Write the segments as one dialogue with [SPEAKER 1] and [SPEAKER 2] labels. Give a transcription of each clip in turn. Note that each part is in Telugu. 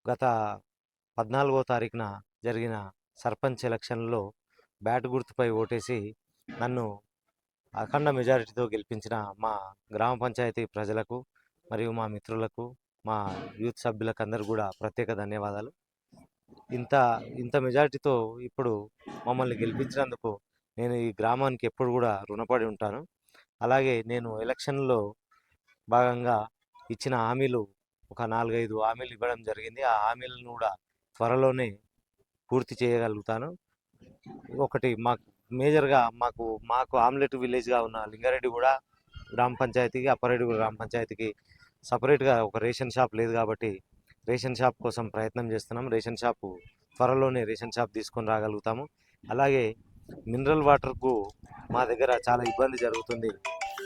[SPEAKER 1] గత 14వ తారీఖున జరిగిన సర్పంచ్ ఎలక్షన్లో బ్యాట్ గుర్తుపై ఓటేసి నన్ను అఖండ మెజారిటీతో గెలిపించిన మా గ్రామ పంచాయతీ ప్రజలకు మరియు మా మిత్రులకు, మా యూత్ సభ్యులకు అందరూ కూడా ప్రత్యేక ధన్యవాదాలు. ఇంత ఇంత మెజారిటీతో ఇప్పుడు మమ్మల్ని గెలిపించినందుకు నేను ఈ గ్రామానికి ఎప్పుడు కూడా రుణపడి ఉంటాను. అలాగే నేను ఎలక్షన్లో భాగంగా ఇచ్చిన హామీలు ఒక 4-5 హామీలు ఇవ్వడం జరిగింది. ఆ హామీలను కూడా త్వరలోనే పూర్తి చేయగలుగుతాను. ఒకటి మేజర్గా మాకు ఆమ్లెట్ విలేజ్గా ఉన్న లింగారెడ్డిగూడ గ్రామ పంచాయతీకి, అప్పారెడ్డిగూడ గ్రామ పంచాయతీకి సపరేట్గా ఒక రేషన్ షాప్ లేదు కాబట్టి రేషన్ షాప్ కోసం ప్రయత్నం చేస్తున్నాం. త్వరలోనే రేషన్ షాప్ తీసుకొని రాగలుగుతాము. అలాగే మినరల్ వాటర్కు మా దగ్గర చాలా ఇబ్బంది జరుగుతుంది.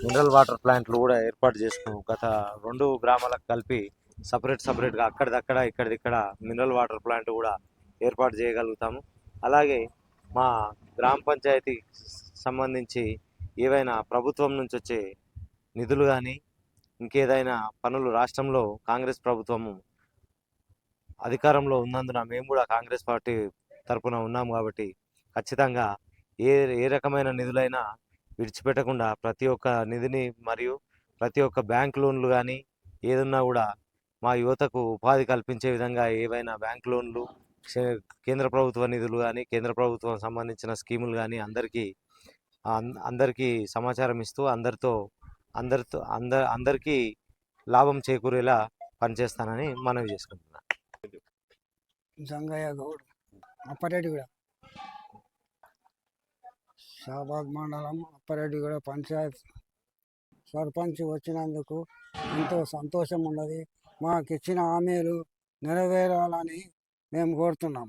[SPEAKER 1] మినరల్ వాటర్ ప్లాంట్లు కూడా ఏర్పాటు చేస్తూ గత 2 గ్రామాలకు కలిపి సపరేట్గా అక్కడిదక్కడ ఇక్కడిదిక్కడ మినరల్ వాటర్ ప్లాంట్ కూడా ఏర్పాటు చేయగలుగుతాము. అలాగే మా గ్రామ పంచాయతీకి సంబంధించి ఏవైనా ప్రభుత్వం నుంచి వచ్చే నిధులు కానీ ఇంకేదైనా పనులు రాష్ట్రంలో కాంగ్రెస్ ప్రభుత్వము అధికారంలో ఉన్నందున మేము కూడా కాంగ్రెస్ పార్టీ తరఫున ఉన్నాము కాబట్టి ఖచ్చితంగా ఏ ఏ రకమైన నిధులైనా విడిచిపెట్టకుండా ప్రతి ఒక్క నిధిని మరియు ప్రతి ఒక్క బ్యాంక్ లోన్లు కానీ ఏదన్నా కూడా మా యువతకు ఉపాధి కల్పించే విధంగా ఏవైనా బ్యాంక్ లోన్లు, కేంద్ర ప్రభుత్వ నిధులు కానీ కేంద్ర ప్రభుత్వం సంబంధించిన స్కీములు కానీ అందరికీ సమాచారం ఇస్తూ అందరికీ లాభం చేకూరేలా పనిచేస్తానని మనవి చేసుకుంటున్నాను.
[SPEAKER 2] జంగయ్య గౌడ్, అప్పారెడ్డిగూడ, షాబాద్ మండలం, అప్పారెడ్డిగూడ పంచాయత్ సర్పంచ్ వచ్చినందుకు ఎంతో సంతోషం ఉన్నది. మాకు ఇచ్చిన హామీలు నెరవేరాలని మేము కోరుతున్నాం.